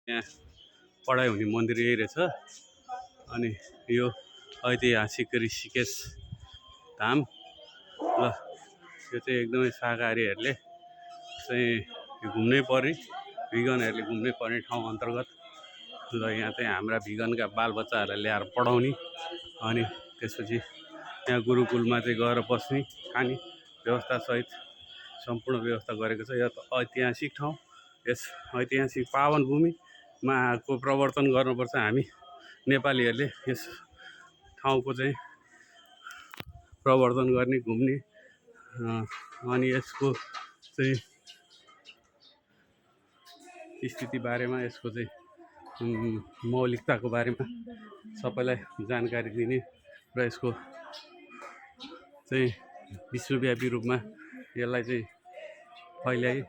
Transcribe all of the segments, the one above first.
यहाँ पढाइ हुने मन्दिर यही रहेछ। अनि यो ऐतिहासिक ऋषिकेश धाम ल यो चाहिँ एकदमै शाकाहारीहरूले चाहिँ घुम्नै पर्ने, भिगनहरूले घुम्नै पर्ने ठाउँ अन्तर्गत। ल यहाँ चाहिँ हाम्रा भिगनका बालबच्चाहरूलाई ल्याएर पढाउने अनि त्यसपछि यहाँ गुरुकुलमा चाहिँ गएर बस्ने खाने व्यवस्थासहित सम्पूर्ण व्यवस्था गरेको छ। यो ऐतिहासिक ठाउँ, यस ऐतिहासिक पावन भूमिमा को प्रवर्तन गर्नुपर्छ हामी नेपालीहरूले। यस ठाउँको चाहिँ प्रवर्तन गर्ने, घुम्ने अनि यसको चाहिँ स्थिति बारेमा, यसको चाहिँ मौलिकताको बारेमा सबैलाई जानकारी दिने र यसको चाहिँ विश्वव्यापी रूपमा यसलाई चाहिँ फैल्याई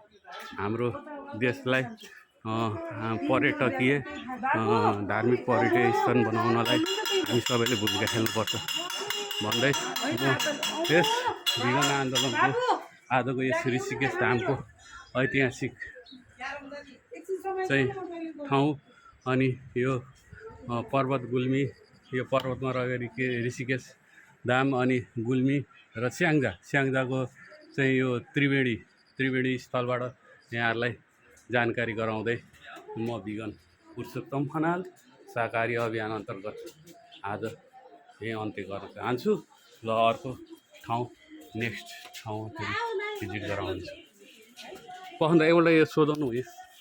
हाम्रो देशलाई पर्यटकीय धार्मिक पर्यटकीय स्थान बनाउनलाई हामी सबैले भूमिका खेल्नुपर्छ भन्दै यस भिगन आन्दोलनको आजको यस ऋषिकेश धामको ऐतिहासिक चाहिँ ठाउँ अनि यो पर्वत गुल्मी, यो पर्वतमा रहेको ऋषिकेश धाम अनि गुल्मी र स्याङ्जाको चाहिँ यो त्रिवेणी स्थलबाट यहाँहरूलाई जानकारी गराउँदै म भिगन पुरुषोत्तम खनाल शाकाहारी अभियान अन्तर्गत आज यही अन्त्य गर्न चाहन्छु। ल अर्को ठाउँ नेक्स्ट ठाउँ भिजिट गराउँछु। पखन्दा एउटा यो सोधौँ न